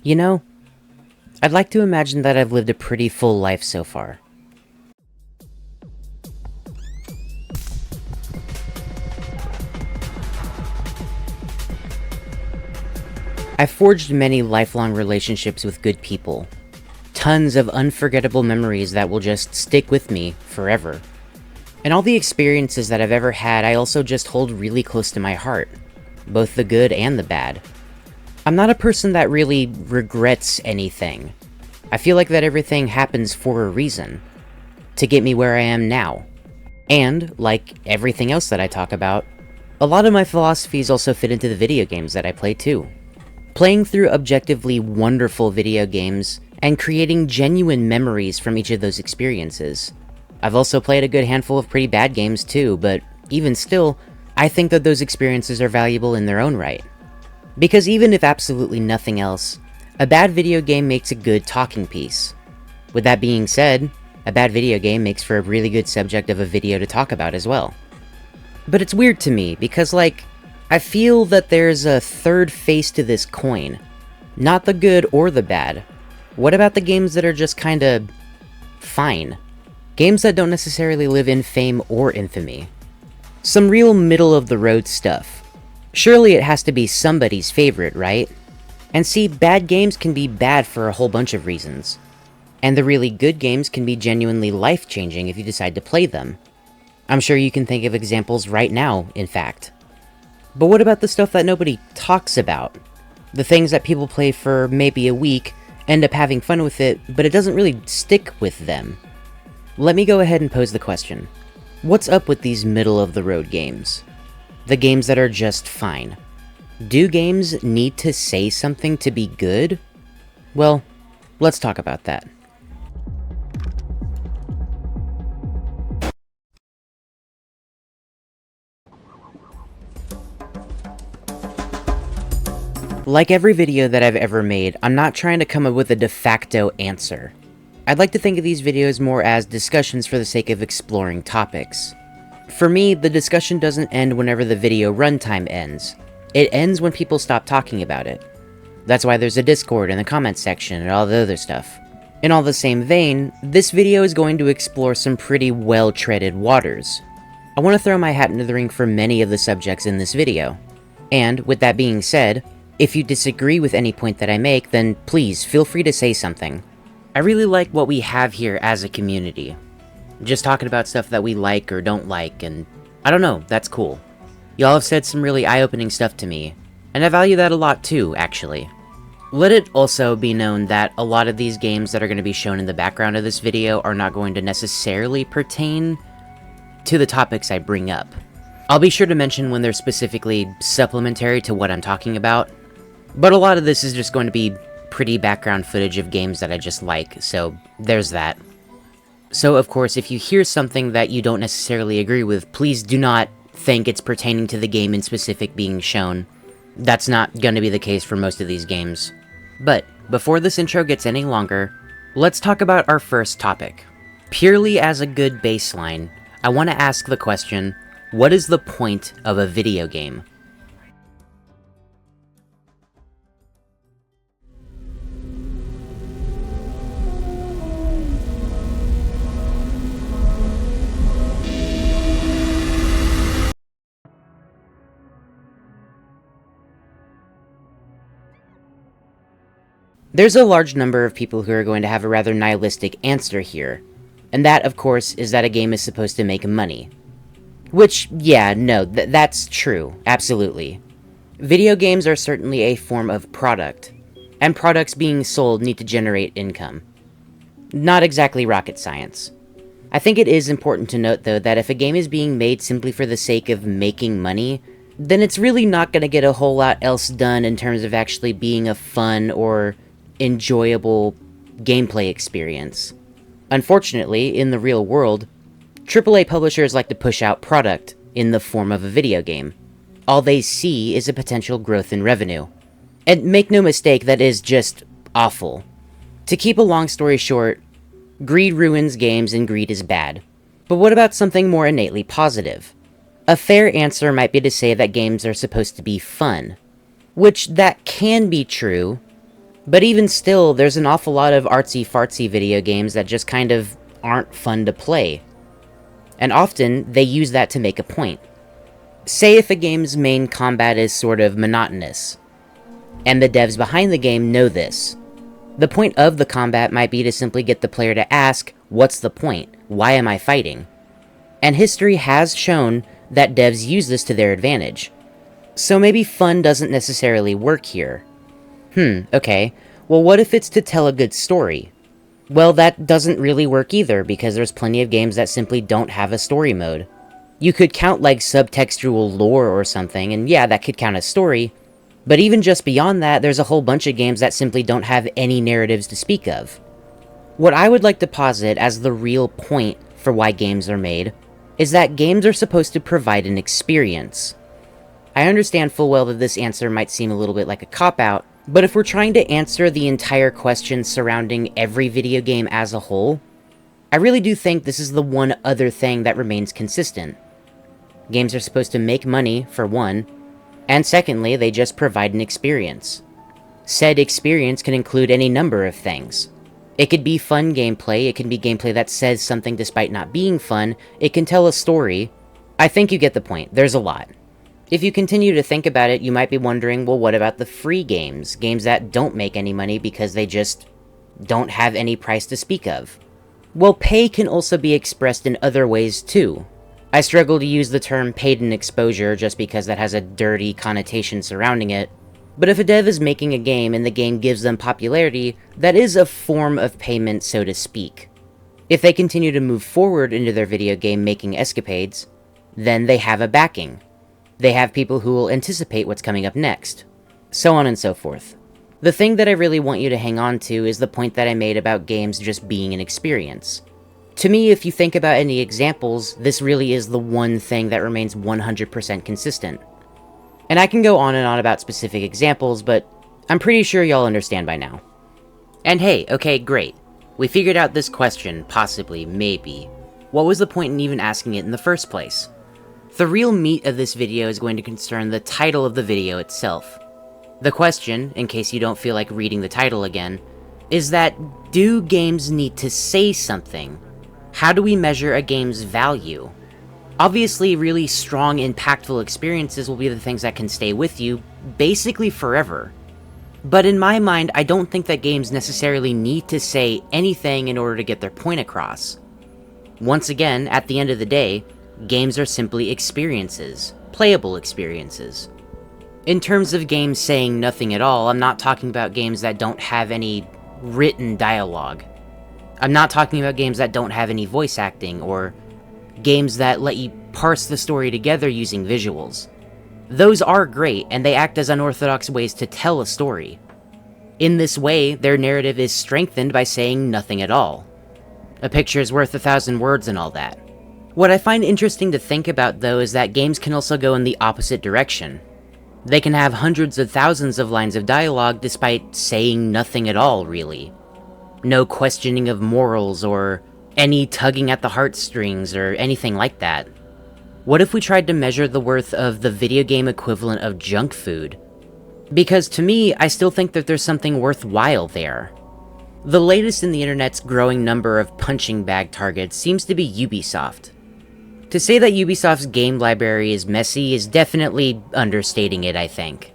You know, I'd like to imagine that I've lived a pretty full life so far. I've forged many lifelong relationships with good people. Tons of unforgettable memories that will just stick with me forever. And all the experiences that I've ever had, I also just hold really close to my heart. Both the good and the bad. I'm not a person that really regrets anything. I feel like that everything happens for a reason. To get me where I am now. And, like everything else that I talk about, a lot of my philosophies also fit into the video games that I play too. Playing through objectively wonderful video games, and creating genuine memories from each of those experiences. I've also played a good handful of pretty bad games too, but even still, I think that those experiences are valuable in their own right. Because even if absolutely nothing else, a bad video game makes a good talking piece. With that being said, a bad video game makes for a really good subject of a video to talk about as well. But it's weird to me, because I feel that there's a third face to this coin. Not the good or the bad. What about the games that are just kinda fine? Games that don't necessarily live in fame or infamy. Some real middle-of-the-road stuff. Surely it has to be somebody's favorite, right? And see, bad games can be bad for a whole bunch of reasons. And the really good games can be genuinely life-changing if you decide to play them. I'm sure you can think of examples right now, in fact. But what about the stuff that nobody talks about? The things that people play for maybe a week, end up having fun with it, but it doesn't really stick with them. Let me go ahead and pose the question. What's up with these middle-of-the-road games? The games that are just fine. Do games need to say something to be good? Well, let's talk about that. Like every video that I've ever made, I'm not trying to come up with a de facto answer. I'd like to think of these videos more as discussions for the sake of exploring topics. For me, the discussion doesn't end whenever the video runtime ends. It ends when people stop talking about it. That's why there's a Discord and the comments section and all the other stuff. In all the same vein, this video is going to explore some pretty well-treaded waters. I want to throw my hat into the ring for many of the subjects in this video. And, with that being said, if you disagree with any point that I make, then please feel free to say something. I really like what we have here as a community. Just talking about stuff that we like or don't like, and I don't know, that's cool. Y'all have said some really eye-opening stuff to me, and I value that a lot too, actually. Let it also be known that a lot of these games that are going to be shown in the background of this video are not going to necessarily pertain to the topics I bring up. I'll be sure to mention when they're specifically supplementary to what I'm talking about, but a lot of this is just going to be pretty background footage of games that I just like, so there's that. So of course, if you hear something that you don't necessarily agree with, please do not think it's pertaining to the game in specific being shown. That's not going to be the case for most of these games. But before this intro gets any longer, let's talk about our first topic. Purely as a good baseline, I want to ask the question, what is the point of a video game? There's a large number of people who are going to have a rather nihilistic answer here, and that, of course, is that a game is supposed to make money. Which, yeah, no, that's true, absolutely. Video games are certainly a form of product, and products being sold need to generate income. Not exactly rocket science. I think it is important to note, though, that if a game is being made simply for the sake of making money, then it's really not going to get a whole lot else done in terms of actually being a fun or enjoyable gameplay experience. Unfortunately, in the real world, AAA publishers like to push out product in the form of a video game. All they see is a potential growth in revenue. And make no mistake, that is just awful. To keep a long story short, greed ruins games and greed is bad. But what about something more innately positive? A fair answer might be to say that games are supposed to be fun. Which that can be true, But even still, there's an awful lot of artsy-fartsy video games that just kind of aren't fun to play. And often, they use that to make a point. Say if a game's main combat is sort of monotonous, and the devs behind the game know this. The point of the combat might be to simply get the player to ask, what's the point? Why am I fighting? And history has shown that devs use this to their advantage. So maybe fun doesn't necessarily work here. Okay. Well, what if it's to tell a good story? Well, that doesn't really work either, because there's plenty of games that simply don't have a story mode. You could count like subtextual lore or something, and yeah, that could count as story, but even just beyond that, there's a whole bunch of games that simply don't have any narratives to speak of. What I would like to posit as the real point for why games are made is that games are supposed to provide an experience. I understand full well that this answer might seem a little bit like a cop-out, but if we're trying to answer the entire question surrounding every video game as a whole, I really do think this is the one other thing that remains consistent. Games are supposed to make money, for one, and secondly, they just provide an experience. Said experience can include any number of things. It could be fun gameplay, it can be gameplay that says something despite not being fun, it can tell a story. I think you get the point, there's a lot. If you continue to think about it, you might be wondering, well, what about the free games? Games that don't make any money because they just don't have any price to speak of. Well, pay can also be expressed in other ways too. I struggle to use the term paid in exposure just because that has a dirty connotation surrounding it, but if a dev is making a game and the game gives them popularity, that is a form of payment, so to speak. If they continue to move forward into their video game making escapades, then they have a backing. They have people who will anticipate what's coming up next. So on and so forth. The thing that I really want you to hang on to is the point that I made about games just being an experience. To me, if you think about any examples, this really is the one thing that remains 100% consistent. And I can go on and on about specific examples, but I'm pretty sure y'all understand by now. And hey, okay, great. We figured out this question, possibly, maybe. What was the point in even asking it in the first place? The real meat of this video is going to concern the title of the video itself. The question, in case you don't feel like reading the title again, is that do games need to say something? How do we measure a game's value? Obviously, really strong, impactful experiences will be the things that can stay with you, basically forever. But in my mind, I don't think that games necessarily need to say anything in order to get their point across. Once again, at the end of the day, games are simply experiences, playable experiences. In terms of games saying nothing at all, I'm not talking about games that don't have any written dialogue. I'm not talking about games that don't have any voice acting, or games that let you parse the story together using visuals. Those are great, and they act as unorthodox ways to tell a story. In this way, their narrative is strengthened by saying nothing at all. A picture is worth 1,000 words and all that. What I find interesting to think about, though, is that games can also go in the opposite direction. They can have hundreds of thousands of lines of dialogue despite saying nothing at all, really. No questioning of morals, or any tugging at the heartstrings, or anything like that. What if we tried to measure the worth of the video game equivalent of junk food? Because to me, I still think that there's something worthwhile there. The latest in the internet's growing number of punching bag targets seems to be Ubisoft. To say that Ubisoft's game library is messy is definitely understating it, I think.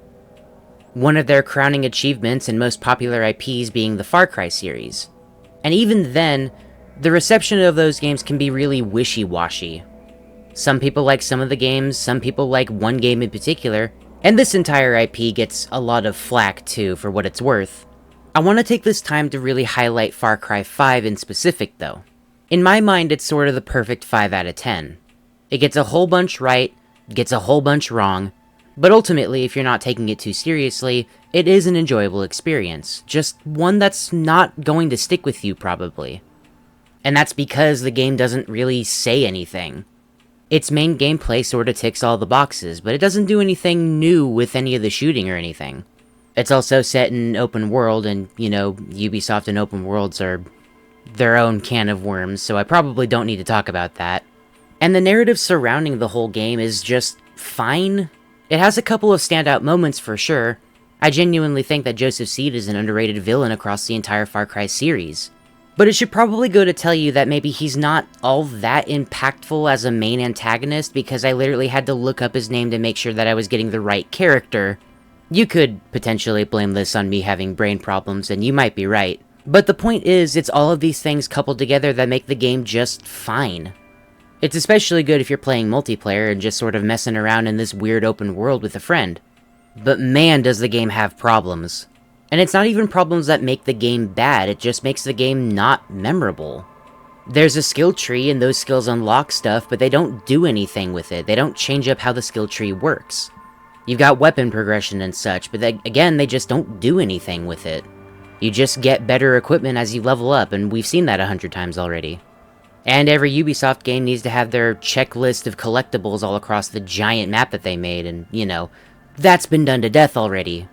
One of their crowning achievements and most popular IPs being the Far Cry series. And even then, the reception of those games can be really wishy-washy. Some people like some of the games, some people like one game in particular, and this entire IP gets a lot of flack too, for what it's worth. I want to take this time to really highlight Far Cry 5 in specific, though. In my mind, it's sort of the perfect 5 out of 10. It gets a whole bunch right, gets a whole bunch wrong, but ultimately, if you're not taking it too seriously, it is an enjoyable experience, just one that's not going to stick with you, probably. And that's because the game doesn't really say anything. Its main gameplay sorta ticks all the boxes, but it doesn't do anything new with any of the shooting or anything. It's also set in open world, and, you know, Ubisoft and open worlds are their own can of worms, so I probably don't need to talk about that. And the narrative surrounding the whole game is just fine. It has a couple of standout moments for sure. I genuinely think that Joseph Seed is an underrated villain across the entire Far Cry series. But it should probably go to tell you that maybe he's not all that impactful as a main antagonist, because I literally had to look up his name to make sure that I was getting the right character. You could potentially blame this on me having brain problems, and you might be right. But the point is, it's all of these things coupled together that make the game just fine. It's especially good if you're playing multiplayer and just sort of messing around in this weird open world with a friend. But man, does the game have problems. And it's not even problems that make the game bad, it just makes the game not memorable. There's a skill tree and those skills unlock stuff, but they don't do anything with it. They don't change up how the skill tree works. You've got weapon progression and such, but again, they just don't do anything with it. You just get better equipment as you level up, and we've seen that 100 times already. And every Ubisoft game needs to have their checklist of collectibles all across the giant map that they made, and, you know, that's been done to death already.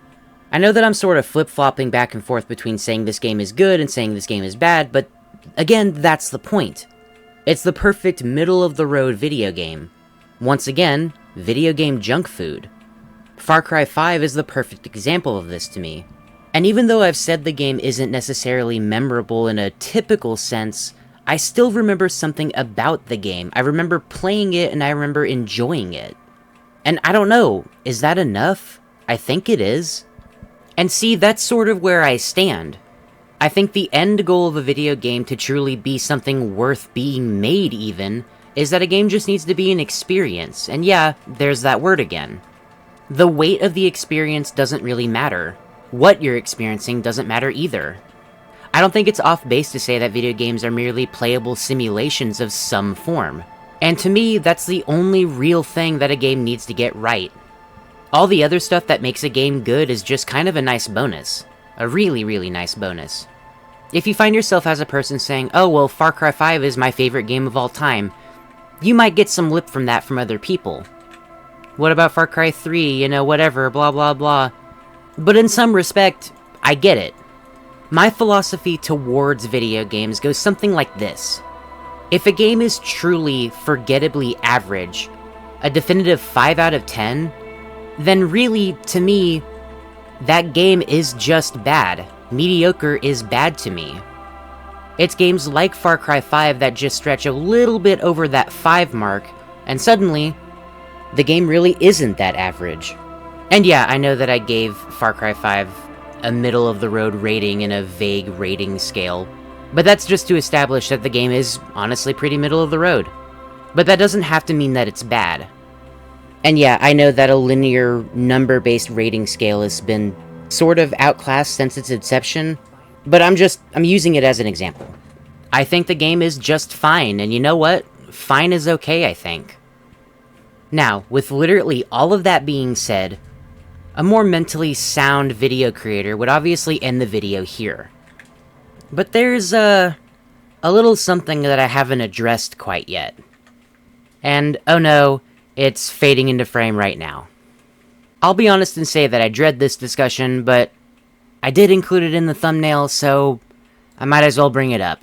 I know that I'm sort of flip-flopping back and forth between saying this game is good and saying this game is bad, but again, that's the point. It's the perfect middle-of-the-road video game. Once again, video game junk food. Far Cry 5 is the perfect example of this to me. And even though I've said the game isn't necessarily memorable in a typical sense, I still remember something about the game. I remember playing it and I remember enjoying it. And I don't know, is that enough? I think it is. And see, that's sort of where I stand. I think the end goal of a video game to truly be something worth being made even, is that a game just needs to be an experience. And yeah, there's that word again. The weight of the experience doesn't really matter. What you're experiencing doesn't matter either. I don't think it's off base to say that video games are merely playable simulations of some form. And to me, that's the only real thing that a game needs to get right. All the other stuff that makes a game good is just kind of a nice bonus. A really, really nice bonus. If you find yourself as a person saying, oh well, Far Cry 5 is my favorite game of all time, you might get some lip from that from other people. What about Far Cry 3, you know, whatever, blah blah blah. But in some respect, I get it. My philosophy towards video games goes something like this. If a game is truly forgettably average, a definitive 5 out of 10, then really, to me, that game is just bad. Mediocre is bad to me. It's games like Far Cry 5 that just stretch a little bit over that 5 mark, and suddenly, the game really isn't that average. And yeah, I know that I gave Far Cry 5 a middle-of-the-road rating in a vague rating scale, but that's just to establish that the game is honestly pretty middle-of-the-road. But that doesn't have to mean that it's bad. And yeah, I know that a linear, number-based rating scale has been sort of outclassed since its inception, but I'm using it as an example. I think the game is just fine, and you know what? Fine is okay, I think. Now, with literally all of that being said, a more mentally sound video creator would obviously end the video here. But there's a little something that I haven't addressed quite yet. And, oh no, it's fading into frame right now. I'll be honest and say that I dread this discussion, but I did include it in the thumbnail, so I might as well bring it up.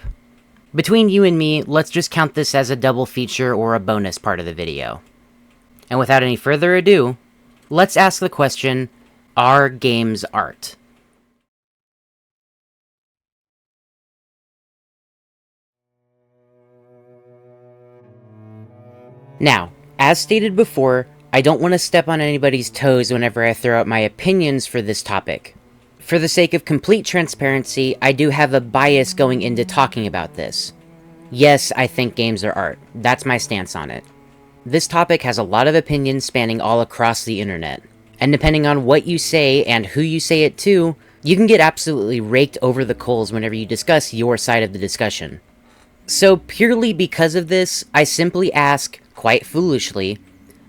Between you and me, let's just count this as a double feature or a bonus part of the video. And without any further ado, let's ask the question, are games art? Now, as stated before, I don't want to step on anybody's toes whenever I throw out my opinions for this topic. For the sake of complete transparency, I do have a bias going into talking about this. Yes, I think games are art. That's my stance on it. This topic has a lot of opinions spanning all across the internet. And depending on what you say and who you say it to, you can get absolutely raked over the coals whenever you discuss your side of the discussion. So purely because of this, I simply ask, quite foolishly,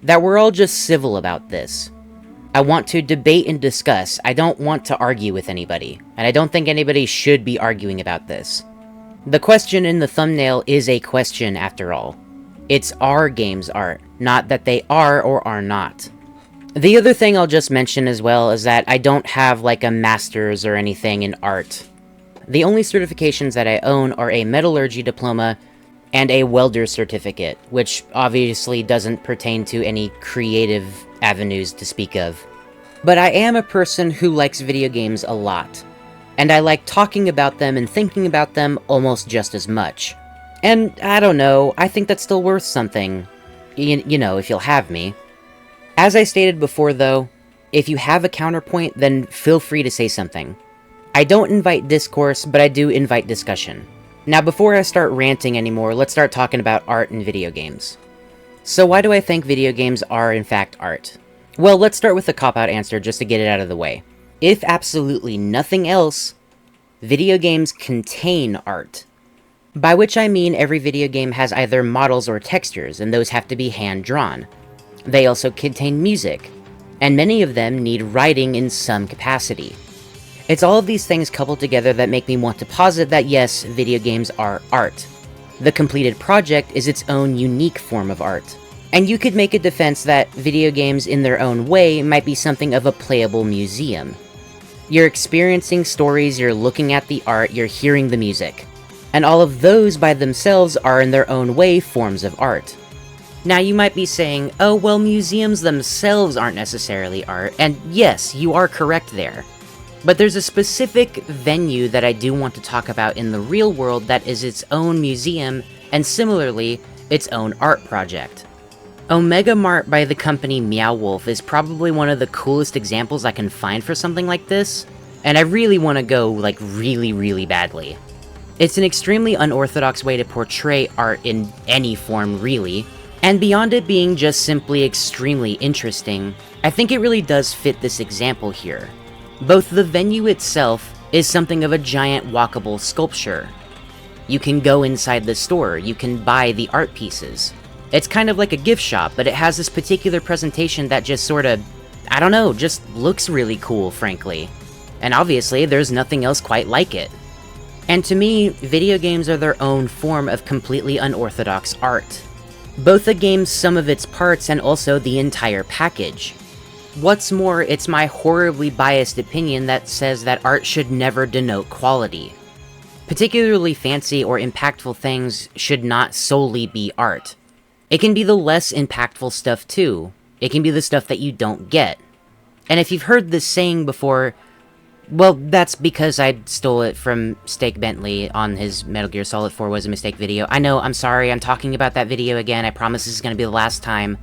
that we're all just civil about this. I want to debate and discuss. I don't want to argue with anybody, and I don't think anybody should be arguing about this. The question in the thumbnail is a question after all. It's are games art, not that they are or are not. The other thing I'll just mention as well is that I don't have like a master's or anything in art. The only certifications that I own are a metallurgy diploma and a welder certificate, which obviously doesn't pertain to any creative avenues to speak of. But I am a person who likes video games a lot, and I like talking about them and thinking about them almost just as much. And I don't know, I think that's still worth something, you know, if you'll have me. As I stated before though, if you have a counterpoint, then feel free to say something. I don't invite discourse, but I do invite discussion. Now before I start ranting anymore, let's start talking about art in video games. So why do I think video games are in fact art? Well, let's start with the cop-out answer just to get it out of the way. If absolutely nothing else, video games contain art. By which I mean every video game has either models or textures, and those have to be hand-drawn. They also contain music, and many of them need writing in some capacity. It's all of these things coupled together that make me want to posit that yes, video games are art. The completed project is its own unique form of art. And you could make a defense that video games in their own way might be something of a playable museum. You're experiencing stories, you're looking at the art, you're hearing the music. And all of those by themselves are in their own way forms of art. Now you might be saying, oh well, museums themselves aren't necessarily art, and yes, you are correct there. But there's a specific venue that I do want to talk about in the real world that is its own museum, and similarly, its own art project. Omega Mart by the company Meow Wolf is probably one of the coolest examples I can find for something like this, and I really want to go, like, really badly. It's an extremely unorthodox way to portray art in any form, really, and beyond it being just simply extremely interesting, I think it really does fit this example here. Both the venue itself is something of a giant walkable sculpture. You can go inside the store, you can buy the art pieces. It's kind of like a gift shop, but it has this particular presentation that just sort of, I don't know, just looks really cool, frankly. And obviously, there's nothing else quite like it. And to me, video games are their own form of completely unorthodox art. Both the game's sum of its parts and also the entire package. What's more, it's my horribly biased opinion that says that art should never denote quality. Particularly fancy or impactful things should not solely be art. It can be the less impactful stuff too. It can be the stuff that you don't get. And if you've heard this saying before, well, that's because I stole it from Steak Bentley on his Metal Gear Solid 4 Was a Mistake video. I know, I'm sorry, I'm talking about that video again. I promise this is gonna be the last time.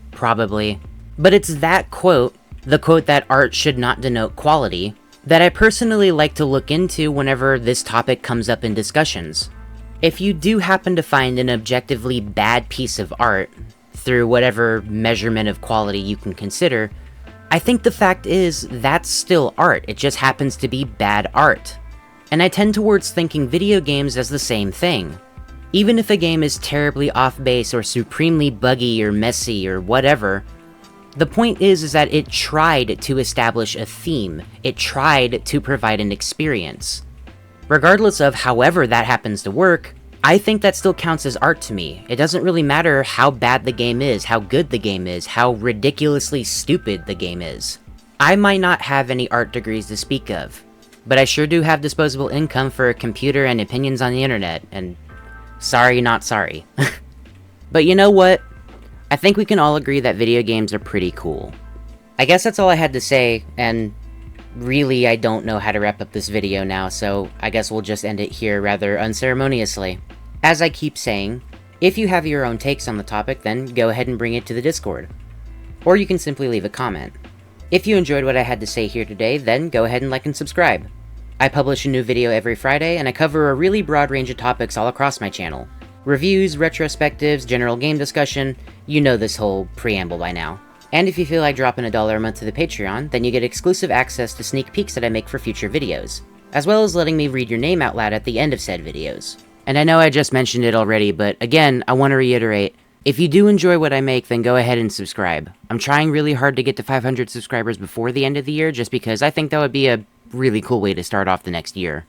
Probably. But it's that quote, the quote that art should not denote quality, that I personally like to look into whenever this topic comes up in discussions. If you do happen to find an objectively bad piece of art, through whatever measurement of quality you can consider, I think the fact is, that's still art, it just happens to be bad art. And I tend towards thinking video games as the same thing. Even if a game is terribly off base or supremely buggy or messy or whatever, the point is that it tried to establish a theme, it tried to provide an experience. Regardless of however that happens to work, I think that still counts as art to me. It doesn't really matter how bad the game is, how good the game is, how ridiculously stupid the game is. I might not have any art degrees to speak of, but I sure do have disposable income for a computer and opinions on the internet, and sorry not sorry. But you know what? I think we can all agree that video games are pretty cool. I guess that's all I had to say, and really I don't know how to wrap up this video now, so I guess we'll just end it here rather unceremoniously. As I keep saying, if you have your own takes on the topic, then go ahead and bring it to the Discord. Or you can simply leave a comment. If you enjoyed what I had to say here today, then go ahead and like and subscribe. I publish a new video every Friday, and I cover a really broad range of topics all across my channel. Reviews, retrospectives, general game discussion, you know this whole preamble by now. And if you feel like dropping $1 a month to the Patreon, then you get exclusive access to sneak peeks that I make for future videos, as well as letting me read your name out loud at the end of said videos. And I know I just mentioned it already, but again, I want to reiterate, if you do enjoy what I make, then go ahead and subscribe. I'm trying really hard to get to 500 subscribers before the end of the year, just because I think that would be a really cool way to start off the next year.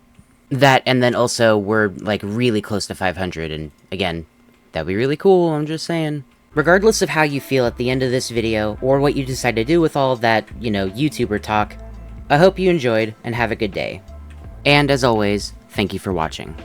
That, and then also, we're, like, really close to 500, and again, that'd be really cool, I'm just saying. Regardless of how you feel at the end of this video, or what you decide to do with all of that, you know, YouTuber talk, I hope you enjoyed, and have a good day. And as always, thank you for watching.